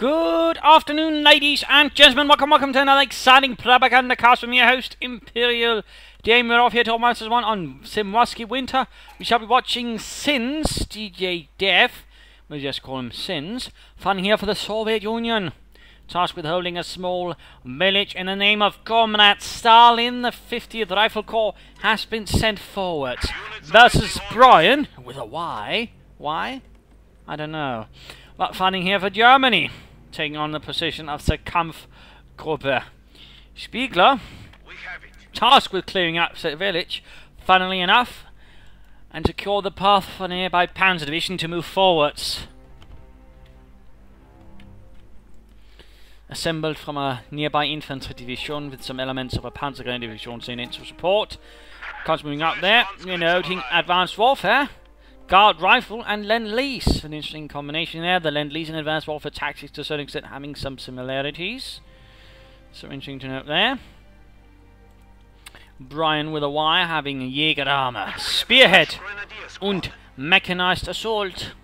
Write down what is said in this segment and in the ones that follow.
Good afternoon, ladies and gentlemen. Welcome to another exciting Propagandacast from your host, Imperial. Today we're off here to Masters 1 on Simwaski Winter. We shall be watching Sins, DJ Dev. We'll just call him Sins. Fun here for the Soviet Union. Tasked with holding a small village in the name of Comrade Stalin, the 50th Rifle Corps has been sent forward. Versus Brian, with a Y. Why? I don't know. But fighting here for Germany, taking on the position of the Kampfgruppe. Spiegler, tasked with clearing up the village, funnily enough, and secure the path for the nearby Panzer Division to move forwards. Assembled from a nearby infantry division with some elements of a Panzer Grenadier division sent in to support. Comes moving up there, you're noting advanced warfare. Guard rifle and Lend-Lease. An interesting combination there. The Lend-Lease and advanced warfare tactics to a certain extent having some similarities. So interesting to note there. Brian with a Y having a Jäger armor. Spearhead und mechanized assault.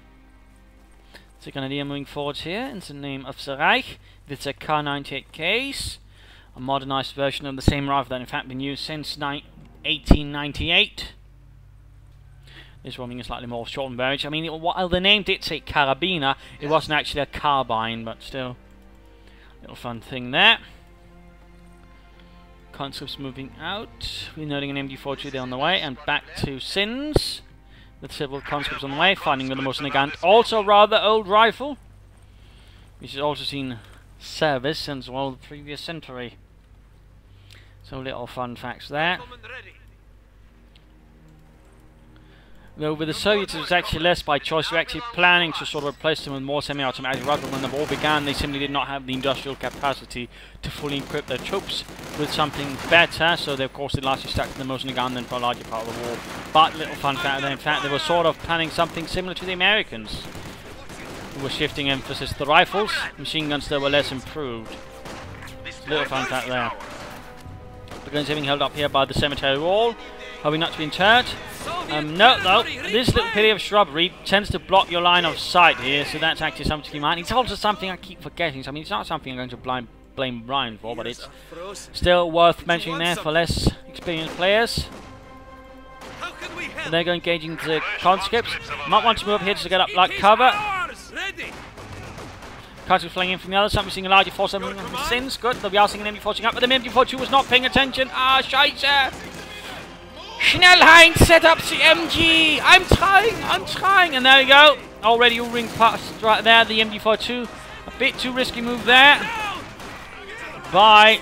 The Grenadier moving forwards here in the name of the Reich with the K98Ks. A modernized version of the same rifle that in fact been used since 1898. This one being a slightly more shortened variant. I mean, while the name did say Carabiner, it wasn't actually a carbine, but still. Little fun thing there. Conscripts moving out. We're noting an MG42 there on the way, and back to Sins. With several conscripts on the way, finding with the most elegant, also rather old rifle. Which has also seen service since, well, the previous century. So little fun facts there. Though with the Soviets it was actually less by choice. They were actually planning to sort of replace them with more semi-automatic rifles. When the war began, they simply did not have the industrial capacity to fully equip their troops with something better. So they, of course, they largely stuck to the machine gun then for a larger part of the war. But little fun fact there, in fact, they were sort of planning something similar to the Americans, who were shifting emphasis to the rifles. Machine guns still were less improved. Little fun fact there. The guns having held up here by the cemetery wall, hoping not to be interred. No, though, this little pitty of shrubbery tends to block your line of sight here, so that's actually something to keep in mind. It's also something I keep forgetting. I mean, it's not something I'm going to blame Brian for, but it's still worth mentioning there for less experienced players. And they're going engaging the conscripts. Might want to move up here to get up like cover. Conscripts flying in from the other side. We're seeing a larger force from Sins. Good, they'll be asking an MG42 up, but the MG42 was not paying attention. Ah, Scheiße! Schnell, Heinz, set up the MG! I'm trying! And there we go. Already all-ring past right there, the MG42. A bit too risky move there by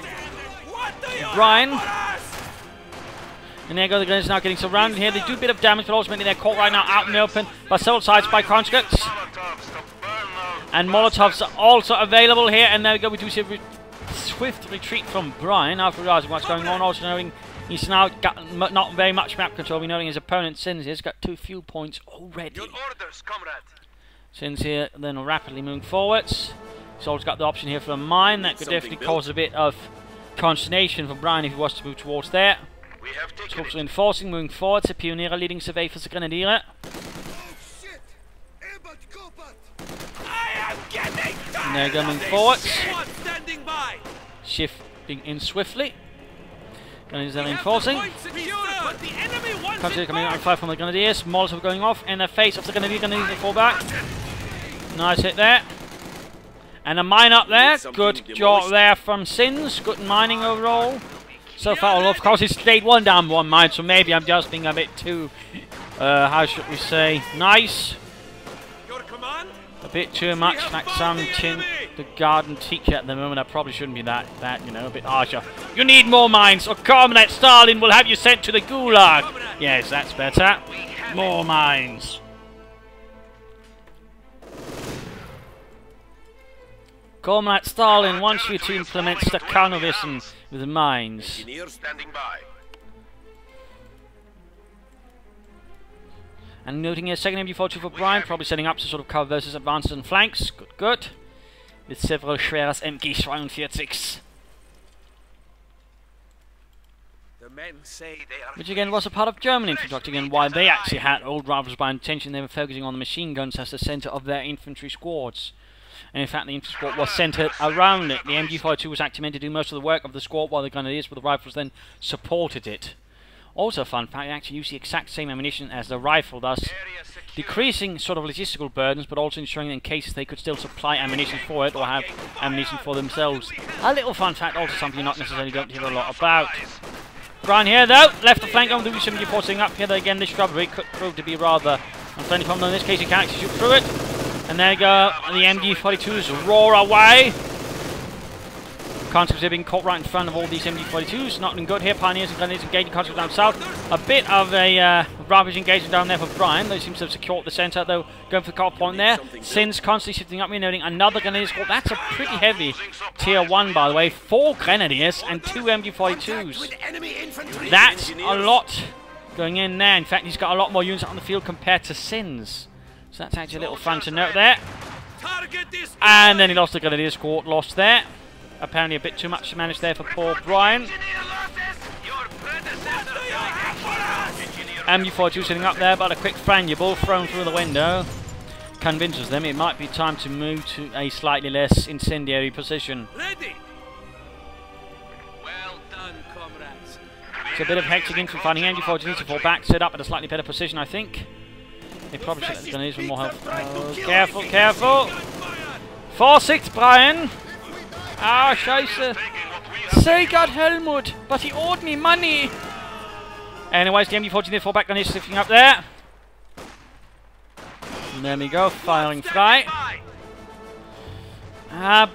Brian. And there you go, the Grenadiers now getting surrounded here. They do a bit of damage, but ultimately they're caught right now out in the open by several sides by conscripts. And Molotovs are also available here. And there we go, we do see a swift retreat from Brian after realizing what's going on. Also knowing he's now got not very much map control. We're knowing his opponent, Sins, has got 2 fuel points already. Sins here then rapidly moving forwards. He's also got the option here for a mine. That could definitely cause a bit of consternation for Brian if he was to move towards there. Troops reinforcing, moving forwards. The Pionier leading survey for the Grenadier. And they're going forwards. Shifting in swiftly. Grenadiers are reinforcing. Country coming out on fire from the Grenadiers. Molotov going off in the face of the Grenadiers. Grenadiers fall back. Nice hit there. And a mine up there. Good job there from Sins. Good mining overall. So far, well, of course, it's stayed one down, one mine. So maybe I'm just being a bit too, how should we say, nice. A bit too much like some the garden teacher at the moment. I probably shouldn't be that, you know, a bit harsher. You need more mines, or Comrade Stalin will have you sent to the Gulag. Yes, that's better. More mines. Comrade Stalin wants you to implement Stakhanovism with mines. And noting here, second MG42 for Brian, probably setting up to sort of cover versus advances and flanks. Good. With several schweres MG42s. Which again was a part of German infantry, again why they actually had old rifles by intention. They were focusing on the machine guns as the center of their infantry squads. And in fact, the infantry squad was centred around it. The MG42 was actually meant to do most of the work of the squad, while the Grenadiers with the rifles then supported it. Also, fun fact, they actually use the exact same ammunition as the rifle, thus decreasing sort of logistical burdens, but also ensuring that in cases they could still supply ammunition for it or have ammunition for themselves. A little fun fact, also something you not necessarily don't hear a lot about. Brian here, though, left the flank on the W74 sitting up here. Again, this shrubbery could prove to be rather unfriendly problem. In this case, you can actually shoot through it. And there you go, the MG42s roar away. Conscripts are being caught right in front of all these MG42s. Not looking good here. Pioneers and Grenadiers engaging conscripts down south. A bit of a rubbish engagement down there for Brian. They seem to have secured the centre, though, going for the cut point there. Sin's constantly shifting up, noting another Grenadier squad. That's a pretty heavy tier 1, by the way. 4 Grenadiers and 2 MG42s. That's a lot going in there. In fact, he's got a lot more units on the field compared to Sin's. So that's actually a little fun to note there. And then he lost the Grenadier squad, lost there. Apparently a bit too much to manage there for poor Brian. MG42 sitting up there, but a quick frangible thrown through the window convinces them it might be time to move to a slightly less incendiary position. Ready. Well done, comrades. It's a bit of hectic infantry fighting. MG42 needs to fall back, set up at a slightly better position, I think. They probably should have the Grenadiers with more help. Oh, careful, careful! 4-6, Brian! Ah, scheiße. Say God Helmut, but he owed me money. Anyways, the MG40 did fall back on his sifting up there. And there we go, firing frei.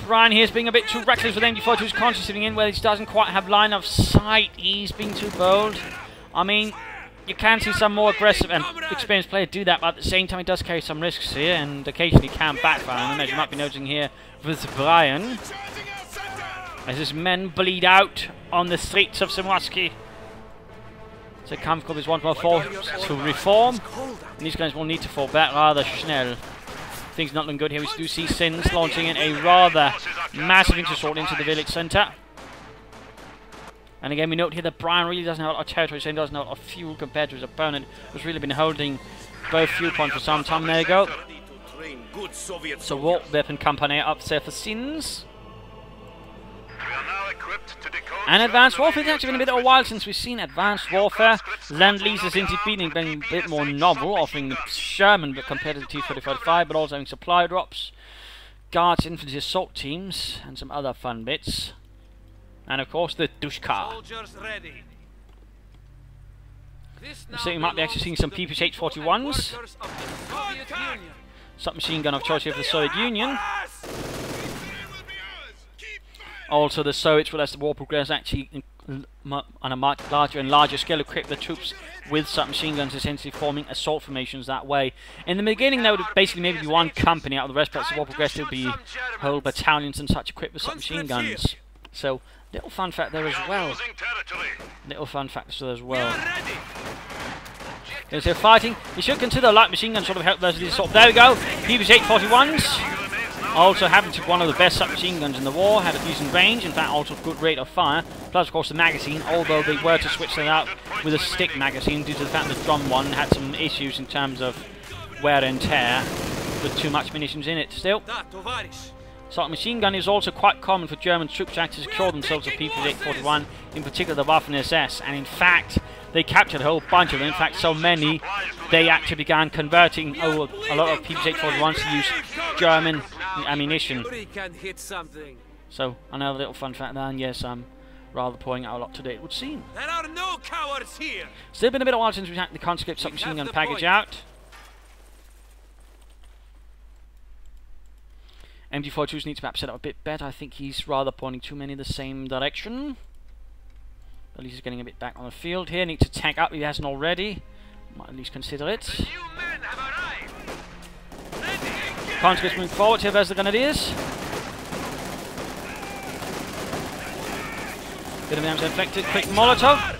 Brian here's being a bit too reckless with MG42's conscious sitting in where he doesn't quite have line of sight. He's being too bold. I mean, you can see some more aggressive and experienced players do that, but at the same time he does carry some risks here and occasionally can backfire. And as you might be noticing here with Brian, as his men bleed out on the streets of Samoski. So Kampfgruppe is once more forced to reform, and these guys will need to fall back rather schnell. Things not looking good here. We do see Sins launching in a rather massive assault into the village centre. And again, we note here that Brian really doesn't have a lot of territory, so he doesn't have a lot of fuel compared to his opponent, who's really been holding both fuel points for some time. There you go. So war weapon company up there for Sins. And Advanced Warfare, it's actually been a bit of a while since we've seen Advanced Warfare. Land-Lease is into being a bit more novel, offering Sherman but compared to the T-35, but also having supply drops, Guards, Infantry assault teams, and some other fun bits. And of course the Dushka. So you might be actually seeing some PPH-41s. Submachine gun of choice here for the Soviet Union. Also, the Soviets will, as the war progresses, actually on a much larger and larger scale equip the troops with submachine guns, essentially forming assault formations that way. In the beginning, there would basically maybe be one company out of the rest, but as the war progresses, there would be whole battalions and such equipped with submachine guns. So, little fun fact there as well. Little fun facts there as well. As they're fighting, you should consider light machine guns sort of help those sort of. There we go, PPH-41s. Also having to one of the best submachine guns in the war, had a decent range, in fact also good rate of fire, plus of course the magazine, although they were to switch that out with a stick magazine due to the fact that the drum one had some issues in terms of wear and tear with too much munitions in it still. Submachine gun is also quite common for German troops to actually secure themselves with PPH-41, in particular the Waffen-SS, and in fact they captured a whole bunch of them. In fact, so many they actually began converting a lot of PPH-41s to use German ammunition. So, another little fun fact there, and yes, I'm rather pouring out a lot today, it would seem. There are no cowards here. Still been a bit of a while since we had the conscript submachine gun package out. MG42s need to perhaps set up a bit better. I think he's rather pointing too many in the same direction. At least he's getting a bit back on the field here. Needs to tank up if he hasn't already. Might at least consider it. Conscripts moving forward here versus the Grenadiers. Bit of damage inflicted. Quick Molotov.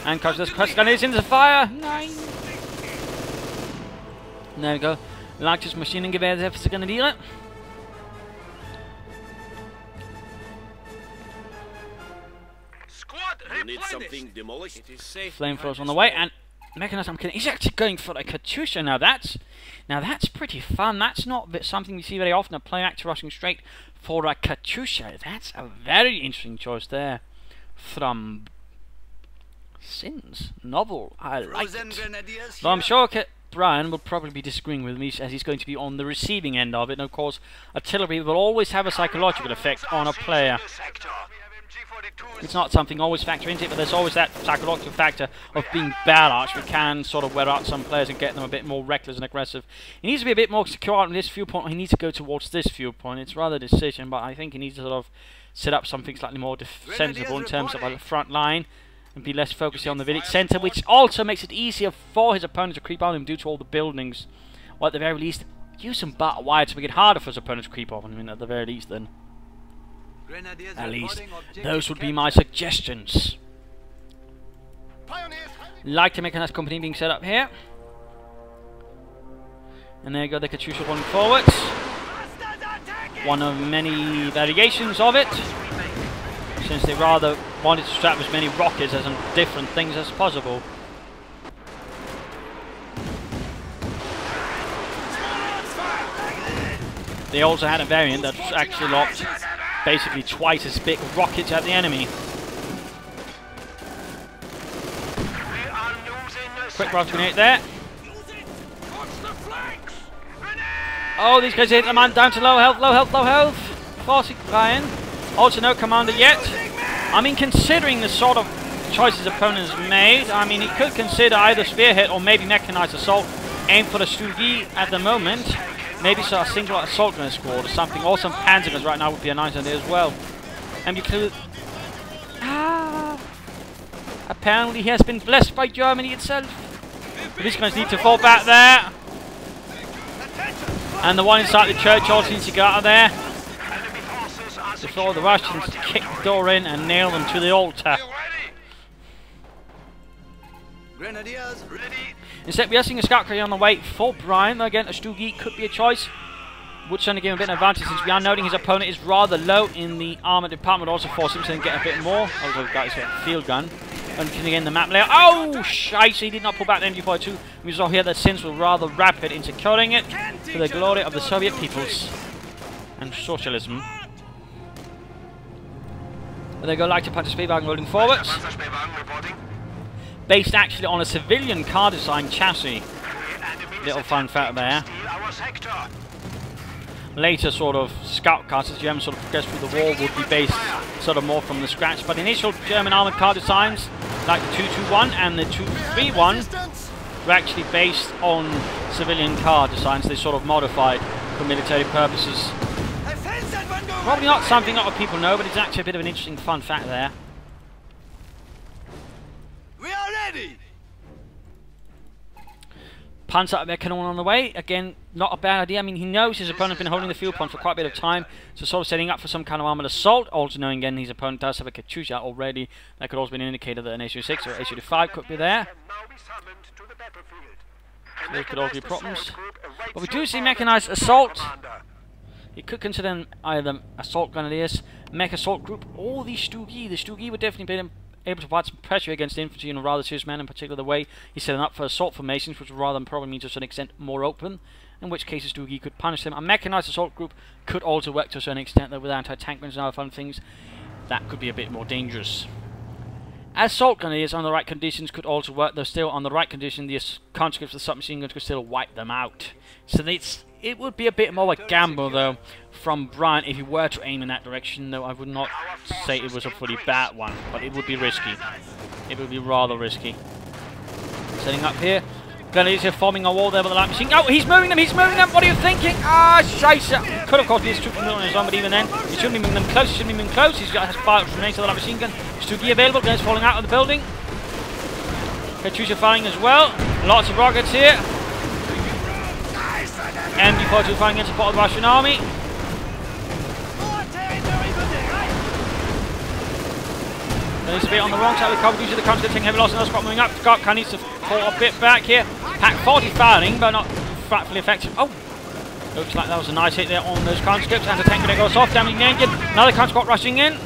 And Conscripts Grenadiers into the fire. Nine. There we go. Leichtes Maschinengewehr there für die Grenadiere. You need something demolished? Flamethrowers on the way, and mechanized armor cannon. He's actually going for a Katyusha now. That's pretty fun. That's not something we see very often. A player actually rushing straight for a Katyusha. That's a very interesting choice there from Sin's novel. I like it. Though I'm sure Brian will probably be disagreeing with me, as he's going to be on the receiving end of it. And of course, artillery will always have a psychological effect on a player. It's not something always factor into it, but there's always that psychological factor of being badass. We can sort of wear out some players and get them a bit more reckless and aggressive. He needs to be a bit more secure on this viewpoint. He needs to go towards this viewpoint. It's rather a decision, but I think he needs to sort of set up something slightly more sensible in terms of a front line and be less focused on the village centre, which also makes it easier for his opponent to creep on him due to all the buildings. Or at the very least, use some battle wide to make it harder for his opponent to creep on him, at the very least then. At least, those would be my suggestions. Like to make a nice company being set up here. And there you go, the Katyusha running forwards. One of many variations of it, since they rather wanted to strap as many rockets as different things as possible. They also had a variant that actually locked basically twice as big rockets at the enemy. Quick rocket grenade there. Oh, these guys hit the man down to low health, low health, low health. Forcing Brian. Also no commander yet. I mean, considering the sort of choices opponents made, I mean, he could consider either spear hit or maybe mechanized assault. Aim for the Stugi at the moment. Maybe a single assault gun squad or something, or some panzer guns right now would be a nice idea as well. And you could... apparently he has been blessed by Germany itself. But these guys need to fall back there. And the one inside the church also needs to get out of there before the Russians kick the door in and nail them to the altar. Grenadiers ready. Instead, we are seeing a scout carrier on the way for Brian. Though again, a Stugi could be a choice. Would certainly give him a bit of advantage, since we are noting his opponent is rather low in the armor department. Also force him to get a bit more. Also got his field gun. And can again the map layout. Oh, shite! He did not pull back the MG42. We saw here that Sins were rather rapid in securing it for the glory of the Soviet peoples and socialism. But they go like to punch the Speedwagon rolling forwards. Based actually on a civilian car design chassis. Little fun fact there. Later sort of scout cars as Germans sort of progress through the war would be based sort of more from the scratch. But initial German armoured car designs like the 221 and the 231 were actually based on civilian car designs. They sort of modified for military purposes. Probably not something a lot of people know, but it's actually a bit of an interesting fun fact there. We are ready. Panzer up their cannon on the way. Again, not a bad idea. I mean, he knows his opponent's been holding the field point for quite a bit of time, so sort of setting up for some kind of armoured assault. Also knowing again his opponent does have a Katyusha already. That could also be an indicator that an H-6 or H-5 could be there. So those could also be problems. But we do see mechanized assault. He could consider them either assault grenadiers, mech assault group, or the Stugi. The Stugi would definitely be able to provide some pressure against the infantry in a rather serious manner, in particular the way he's setting up for assault formations, which would rather probably mean to a certain extent more open, in which case the Stugi could punish them. A mechanized assault group could also work to a certain extent, though with anti-tank guns and other fun things, that could be a bit more dangerous. Assault grenadiers on the right conditions could also work, though still on the right condition the conscripts of the submachine guns could still wipe them out. So it would be a bit more of a gamble, though, from Brian if he were to aim in that direction, though I would not say it was a fully bad one, but it would be risky. It would be rather risky. Setting up here. Grenadiers here forming a wall there with the light machine. Oh, he's moving them, What are you thinking? Ah, scheisse. Could of course be his troop on his own, but even then, he shouldn't be moving them close, He's got his fire grenades to the light machine gun. Stugi available, guys falling out of the building. Katyusha firing as well. Lots of rockets here. MG42 firing in support of the Russian army. There needs to be on the wrong side of the cover due to the conscript taking heavy loss and the squad moving up. Scout needs to fall a bit back here. Pack 40 firing, but not frightfully effective. Oh! Looks like that was a nice hit there on those conscripts. Anti-tank grenade goes off, damaging the engine. Another conscript rushing in.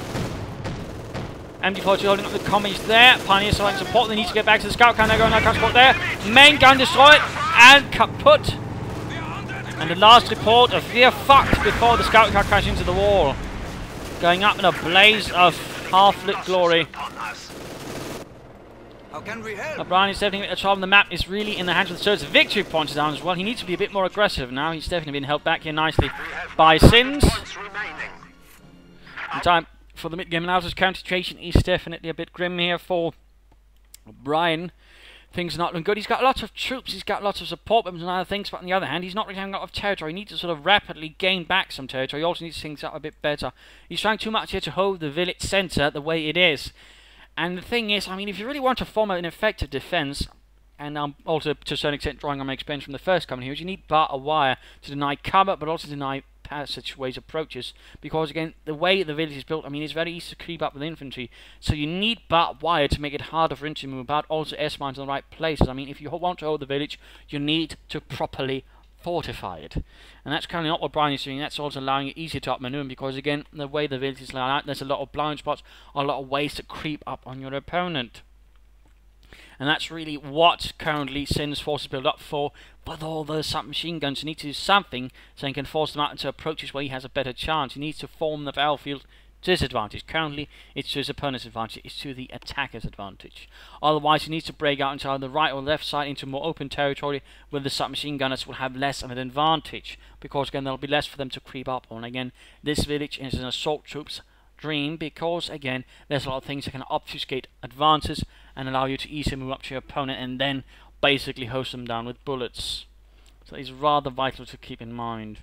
MG42 holding up the commies there. Pioneers select support. They need to get back to the scout cannon. They're going to support there. Main gun destroyed and kaput. And the last report of we are fucked before the scout car crashed into the wall. Going up in a blaze of half-lit glory. How can we help? O'Brien is definitely at the top of the map. Is really in the hands of the Surge. Victory points down as well. He needs to be a bit more aggressive now. He's definitely been held back here nicely by Sins. In time for the mid-game analysis, counter situation is definitely a bit grim here for O'Brien. Things are not looking good. He's got lots of troops, he's got lots of support weapons and other things, but on the other hand, he's not really having a lot of territory. He needs to sort of rapidly gain back some territory. He also needs to things out a bit better. He's trying too much here to hold the village centre the way it is. And the thing is, I mean, if you really want to form an effective defence, and also to a certain extent drawing on my experience from the first coming here, you need barbed wire to deny cover, but also deny passageways, approaches, because again, the way the village is built, I mean, it's very easy to creep up with infantry, so you need barbed wire to make it harder for infantry to move about, also S-mines in the right places. I mean, if you want to hold the village, you need to properly fortify it. And that's kind of not what Brian is doing. That's also allowing it easier to outmaneuver, because again, the way the village is laid out, there's a lot of blind spots, a lot of ways to creep up on your opponent. And that's really what currently Sin's forces build up for. With all those submachine guns, you need to do something so he can force them out into approaches where he has a better chance. He needs to form the battlefield to his advantage. Currently, it's to his opponent's advantage. It's to the attacker's advantage. Otherwise, he needs to break out into either the right or left side into more open territory where the submachine gunners will have less of an advantage. Because, again, there'll be less for them to creep up on. Again, this village is an assault troops dream, because again, there's a lot of things that can obfuscate advances and allow you to easily move up to your opponent and then basically hose them down with bullets. So it's rather vital to keep in mind.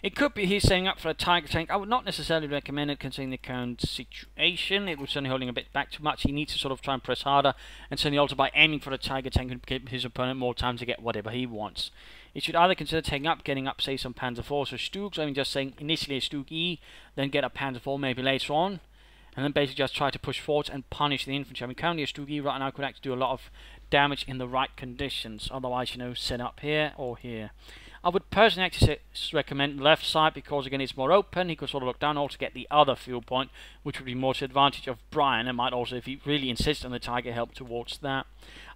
It could be he's setting up for a Tiger tank. I would not necessarily recommend it considering the current situation. It was certainly holding a bit back too much. He needs to sort of try and press harder, and certainly also by aiming for a Tiger tank and give his opponent more time to get whatever he wants. He should either consider getting up, say, some Panzer IVs or Stugs. I mean, just saying initially a Stug E, then get a Panzer IV maybe later on, and then basically just try to push forward and punish the infantry. I mean, currently a Stug E right now could actually do a lot of damage in the right conditions. Otherwise, you know, set up here or here. I would personally actually recommend left side, because again it's more open. He could sort of look down also get the other fuel point, which would be more to the advantage of Brian, and might also, if he really insists on the target, help towards that.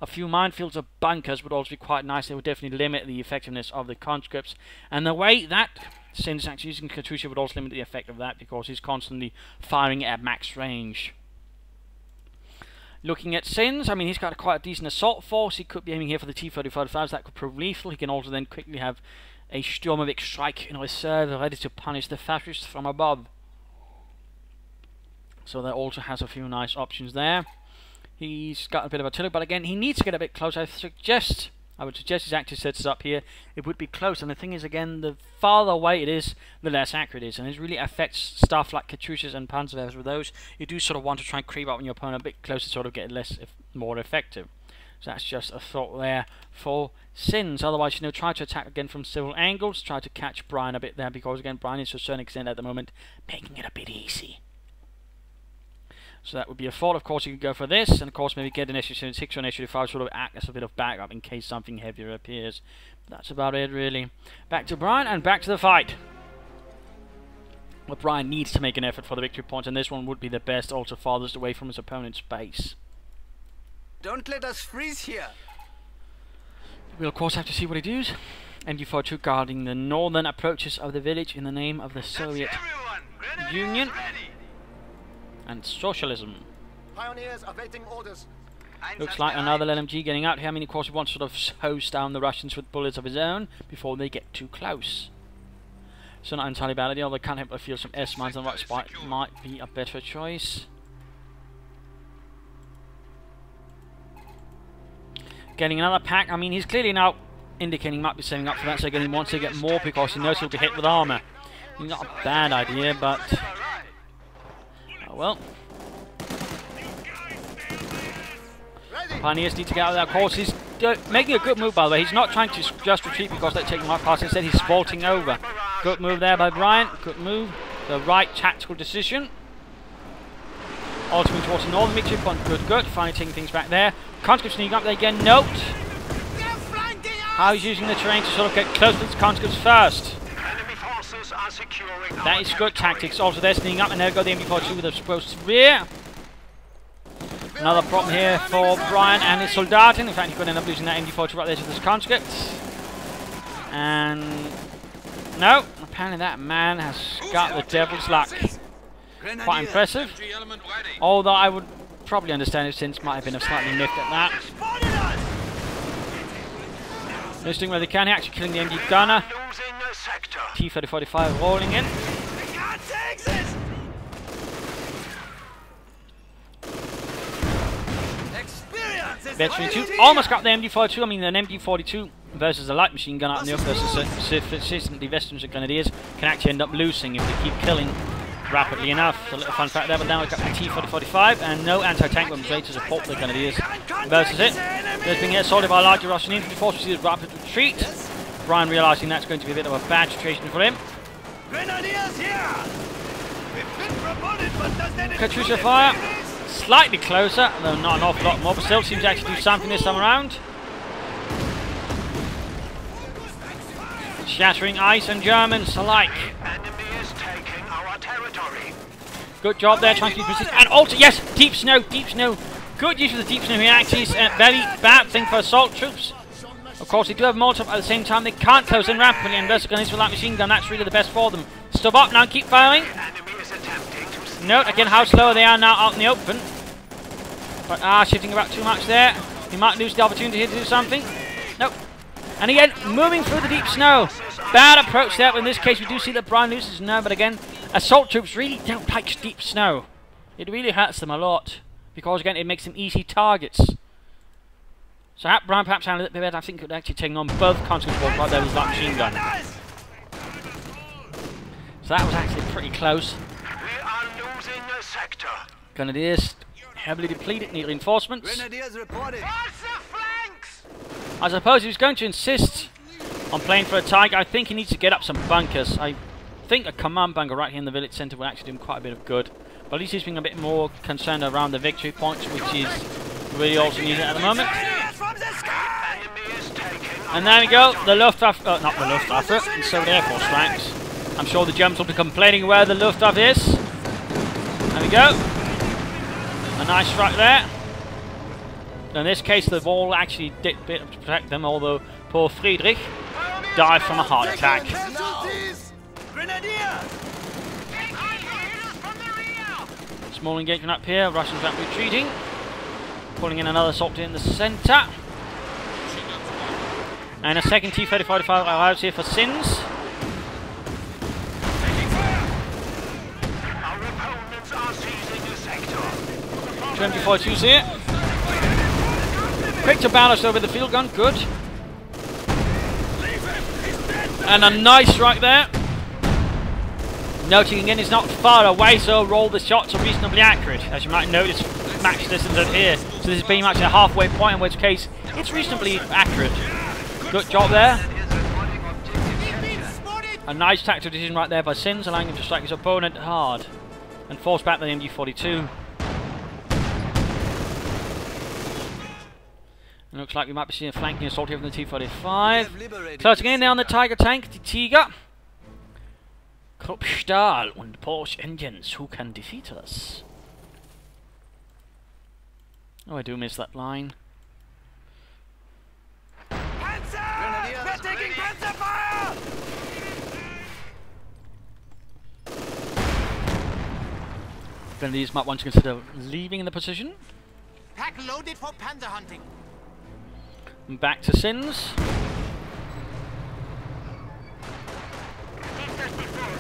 A few minefields or bunkers would also be quite nice. They would definitely limit the effectiveness of the conscripts, and the way that Sin's actually using Katusha would also limit the effect of that, because he's constantly firing at max range. Looking at Sins, I mean, he's got quite a decent assault force. He could be aiming here for the T-35s. That could prove lethal. He can also then quickly have a Sturmovik strike in reserve, ready to punish the fascists from above. So that also has a few nice options there. He's got a bit of artillery, but again, he needs to get a bit closer. I would suggest his active sets us up here. It would be close, and the thing is, again, the farther away it is, the less accurate it is, and it really affects stuff like Katyushas and Panzerwehrers. With those, you do sort of want to try and creep up on your opponent a bit closer to sort of get more effective. So that's just a thought there for Sins. Otherwise, you know, try to attack again from several angles. Try to catch Brian a bit there, because again, Brian is to a certain extent at the moment making it a bit easy. So that would be a thought. Of course, you could go for this, and of course maybe get an SU-76 or an SU-5 sort of act as a bit of backup in case something heavier appears. But that's about it, really. Back to Brian, and back to the fight. But Brian needs to make an effort for the victory points, and this one would be the best, also farthest away from his opponent's base. Don't let us freeze here. We'll of course have to see what he does. MG42 guarding the northern approaches of the village in the name of the Soviet Union and socialism. Pioneers awaiting orders. Looks like another LMG getting out here. I mean, of course, he wants to sort of hose down the Russians with bullets of his own before they get too close. So not entirely bad idea, although I can't help but feel some S-mines on the right spot might be a better choice. Getting another pack. I mean, he's clearly now indicating he might be saving up for that, so again he wants to get more because he knows he'll be hit with armour. Not a bad idea, but oh well. Pioneers need to get out of there. Of course, he's making a good move, by the way. He's not trying to just retreat because they're taking right past. Instead, he's vaulting over. Good move there by Brian. Good move. The right tactical decision. Ultimately towards the northern military point. Good. Finally taking things back there. Conscripts sneaking up there again. Note how he's using the terrain to sort of get close to the conscripts first. That is good tactics. Also, they're sneaking up, and there go the MD42 with a explosive rear. Another problem here for Brian and his Soldaten. In fact, he could end up losing that MD42 right there to this conscript. And no, apparently that man has got the devil's luck. Quite impressive. Although I would probably understand if Sins might have been slightly miffed at that. They're doing where they can, actually killing the MD gunner. T-3045 rolling in. Veteran 2 almost got the MD42. I mean, an MD42 versus a light machine gun out in the open versus consistently veterans and grenadiers can actually end up losing if they keep killing rapidly enough. So a little fun fact there, but now we've got the T-3045 and no anti-tank weapons ready to support the grenadiers versus it. There's been assaulted by a larger Russian infantry force, which is a rapid retreat. Brian realising that's going to be a bit of a bad situation for him. Grenadiers here! We've been promoted, but does that Katyusha fire. Slightly closer, though not an awful lot more, but still seems to actually do something this time around. Shattering ice and Germans alike. Good job there, trying to keep resist. And also, yes, deep snow, deep snow. Good use of the deep snow here, actually. It's a very bad thing for assault troops. Of course, they do have Molotov at the same time. They can't close in rapidly, and versus with that machine gun, that's really the best for them. Stop up now, keep firing. Note again how slow they are now out in the open. But shifting about too much there. He might lose the opportunity here to do something. Nope. And again, moving through the deep snow. Bad approach there, but in this case we do see that Brian loses snow, but again, assault troops really don't like deep snow. It really hurts them a lot. Because again, it makes them easy targets. So Brian perhaps handled it a bit better. I think could actually take on both conscript balls right there with that machine gun. So that was actually pretty close. Grenadiers heavily depleted, need reinforcements. Grenadiers reported. I suppose he was going to insist on playing for a Tiger. I think he needs to get up some bunkers. I think a command bunker right here in the village centre will actually do him quite a bit of good. But at least he's being a bit more concerned around the victory points, which is really also needed at the moment. And there we go, the Luftwaffe, not the Luftwaffe, and so the Air Force strikes. I'm sure the Germans will be complaining where the Luftwaffe is. There we go. A nice strike there. In this case, the wall actually did a bit to protect them, although poor Friedrich died from a heart attack. Small engagement up here, Russians are retreating. Pulling in another assault in the centre. And a second T-3045 arrives here for Sins. MD42's here. Quick to balance over the field gun, good. And a nice strike there. Noting again, it's not far away, so roll the shots are reasonably accurate. As you might notice, max distance at here. So this is pretty much a halfway point, in which case it's reasonably accurate. Good job there. A nice tactical decision right there by Sins, allowing him to strike his opponent hard and force back the MD42. And looks like we might be seeing a flanking assault here from the T-45. Closing in there on the Tiger tank, the Tiger. Krupp-Stahl and Porsche engines, who can defeat us? Oh, I do miss that line. Panzer! We're taking Panzer fire! Grenadiers might want to consider leaving the position. Pack loaded for panzer hunting. And back to Sins.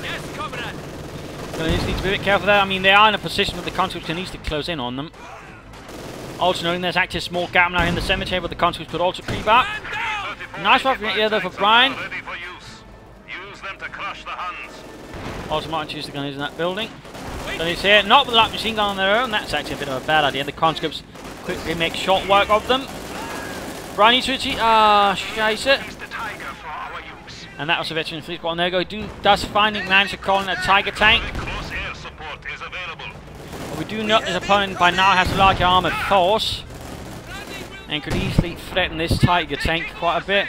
Yes, comrade. Grenadiers need to be a bit careful there. I mean, they are in a position where the conscripts can easily close in on them. Also noting there's actually a small gap now in the cemetery where the conscripts could also creep up. Nice one here though for Brian. Also might choose the gunners in that building. Grenadiers here, not with a light machine gun on their own. That's actually a bit of a bad idea. The conscripts quickly make short work of them. Brian needs to retreat. Scheiße. And that was a veteran fleet squad. And there we go. Does finally manage to call in a Tiger tank. But we do note his opponent by now has a large armoured force and could easily threaten this Tiger tank quite a bit.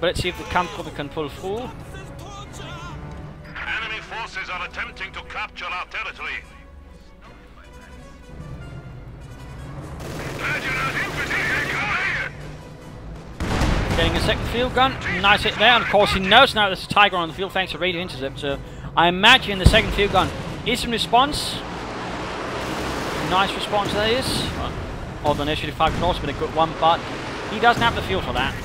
But let's see if the Kampfgruppe can pull through. forces are attempting to capture our territory. Getting a second field gun. Nice hit there. And of course he knows now there's a Tiger on the field thanks to radio intercept. So I imagine the second field gun is in response. Nice response that is. Although an issue 5 could also been a good one, but he doesn't have the fuel for that.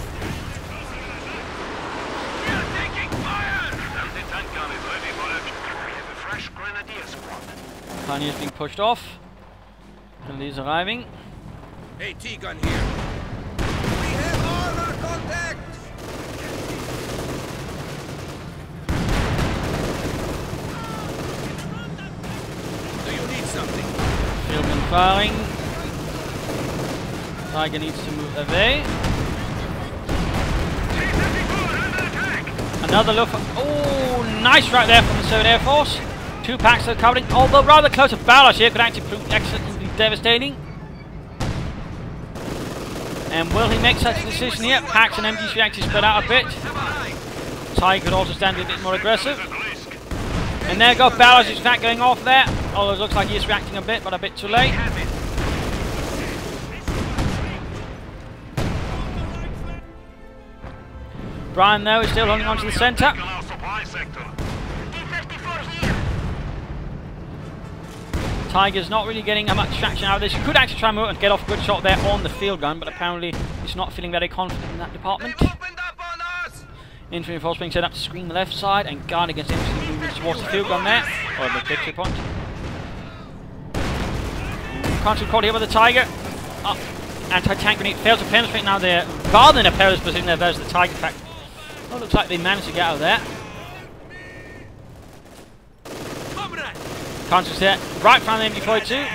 Pioneer's being pushed off. Grenadiers arriving. Hey, T-gun here. We have all our contacts. Do you need something? Field gun firing. Tiger needs to move away. Another look. Oh, nice right there from the 7th Air Force. 2 packs are covering, although rather close to barrage here, could actually prove excellently devastating. And will he make such a decision here? Packs and MGs should actually spread out a bit. Tiger could also stand a bit more aggressive. And there go barrage, is that going off there? Although it looks like he is reacting a bit, but a bit too late. Brian though is still holding on to the centre. Tiger's not really getting much traction out of this. He could actually try and move and get off a good shot there on the field gun, but apparently he's not feeling very confident in that department. Infantry force being set up to screen the left side and guard against infantry moving towards the field gun there, or the victory point. Constant caught here by the Tiger. Anti-tank grenade fails to penetrate. Now they're rather than a perilous position there versus the Tiger. In fact, oh, looks like they managed to get out of there. Conscious there, right in front of the MG42.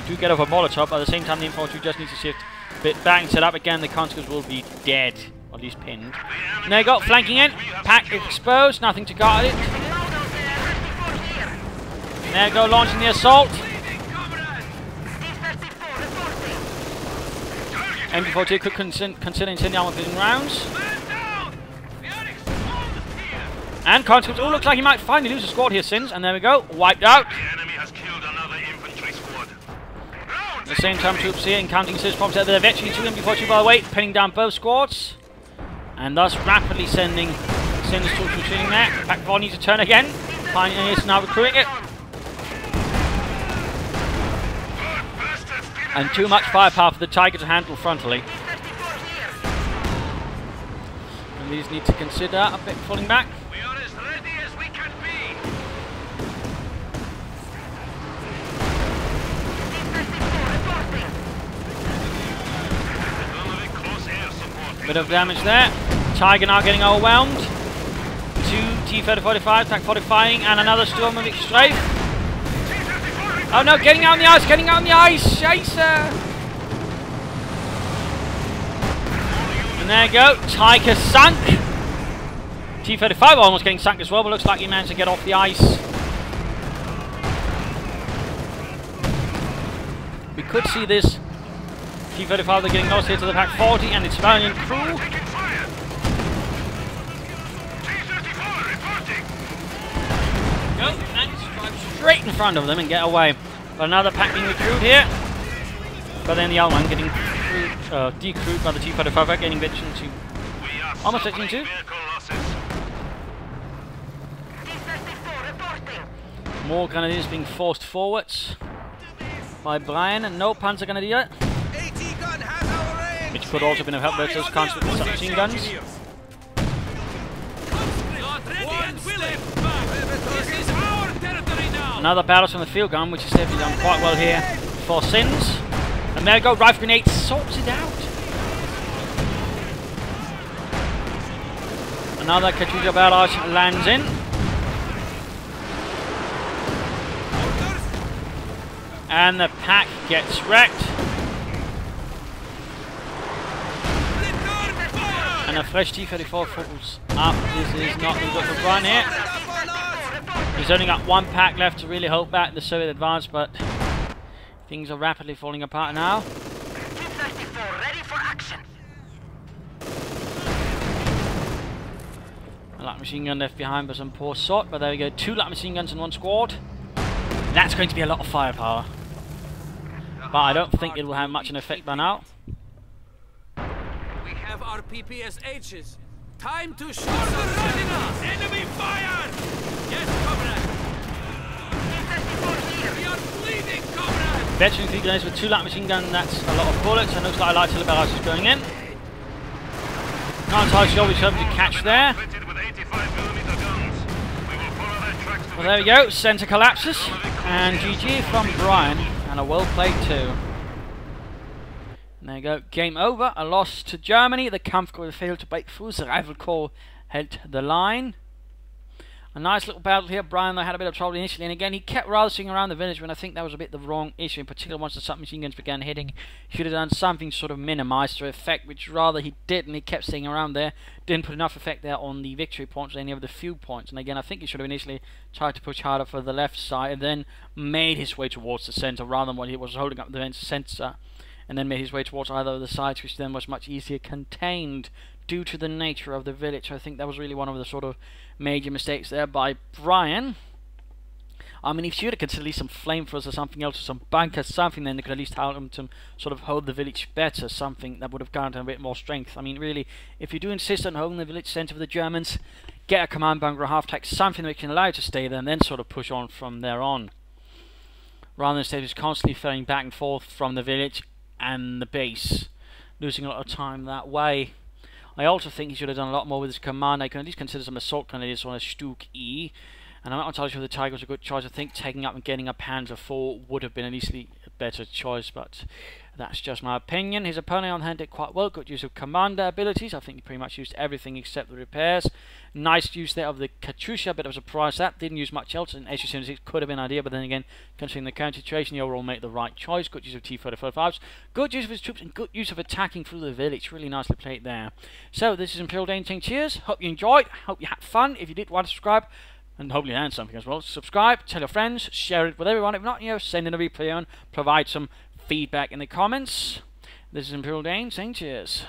Do get off a Molotov, but at the same time the M42 just needs to shift a bit back and set up again. The conscripts will be dead, or at least pinned. And there you go, flanking in. Pack exposed, nothing to guard it. And there you go, launching the assault. MG42 could consider incendiary armor rounds. And conscripts, oh, looks like he might finally lose a squad here, Sins. And there we go, wiped out. The enemy has killed another infantry squad. At the same time, troops here encountering assist bombs there. They're eventually 2 MG42 by the way, pinning down both squads. And thus rapidly sending Sins troops retreating there. Pack 4 needs to turn again. Pioneer is now recruiting it. And too much firepower for the Tiger to handle frontally. And these need to consider a bit falling back. We are as ready as we can be. Bit of damage there. Tiger now getting overwhelmed. 2 T-3045, TAC 40 firing, and another Storm of Strafe. Oh no, getting out on the ice, getting out on the ice! Chaser! And there you go, Tiger sunk. T-35 almost getting sunk as well, but looks like he managed to get off the ice. We could see this T-35 they're getting lost here to the Pack 40 and its valiant crew. Go, and drive straight in front of them and get away. But another pack being recruited here. But then the other one getting decrewed by the T-35, getting bitched into almost touching two. More grenadiers being forced forwards by Brian, and no Panzer Grenadier, which could also have been of help versus constant submachine guns. Another battle from the field gun, which is definitely done quite well here for Sins. And there we go, rifle grenade sorts it out. Another Katyusha barrage lands in. And the pack gets wrecked. And a fresh T-34 falls up. This is not good for Brian here. He's only got 1 pack left to really hold back the Soviet advance, but things are rapidly falling apart now. T-34 ready for action. A light machine gun left behind by some poor sort, but there we go. 2 light machine guns in 1 squad. That's going to be a lot of firepower. But I don't think it will have much an effect by now. We have our PPSHs. Time to shoot some us! Enemy fire! Yes, comrade! We are bleeding, comrade! Veteran 3 grenades with 2 light machine gun, that's a lot of bullets, and looks like a light artillery barrage is going in. Not entirely sure which hoping to catch there. Well, there we go, centre collapses, and GG from Brian, and a well played too. And there you go, game over, a loss to Germany. The Kampfgruppe failed to break through, the Rifle Corps held the line. A nice little battle here. Brian, though, had a bit of trouble initially, and again, he kept rather swinging around the village when I think that was a bit the wrong issue, in particular once the submachine guns began hitting. He should have done something to sort of minimise their effect, which rather he didn't. He kept staying around there, didn't put enough effect there on the victory points or any of the few points, and again, I think he should have initially tried to push harder for the left side, and then made his way towards the centre, rather than what he was holding up the centre, and then made his way towards either of the sides, which then was much easier contained due to the nature of the village. I think that was really one of the sort of major mistakes there by Brian. I mean, if you had considered at least some flamethrowers or something else, or some bunkers, something, then they could at least help them to sort of hold the village better, something that would have granted a bit more strength. I mean, really, if you do insist on holding the village centre of the Germans, get a command bunker or half-track, something that can allow you to stay there, and then sort of push on from there on. Rather than instead just constantly ferrying back and forth from the village and the base, losing a lot of time that way. I also think he should have done a lot more with his command. I can at least consider some assault grenadiers on a Stuk E. And I'm not entirely sure the Tiger was a good choice. I think taking up and getting up Panzer IV would have been at least a better choice, but that's just my opinion. His opponent on hand did quite well. Good use of commander abilities. I think he pretty much used everything except the repairs. Nice use there of the Katyusha. Bit of a surprise that. Didn't use much else. And SU-76 could have been an idea, but then again, considering the current situation, he overall made the right choice. Good use of T-35s. Good use of his troops and good use of attacking through the village. Really nicely played there. So, this is Imperial Dane saying cheers. Hope you enjoyed. Hope you had fun. If you did, want to subscribe. And hopefully learn something as well. Subscribe, tell your friends, share it with everyone. If not, send in a replay on, provide some feedback in the comments. This is Imperial Dane saying cheers.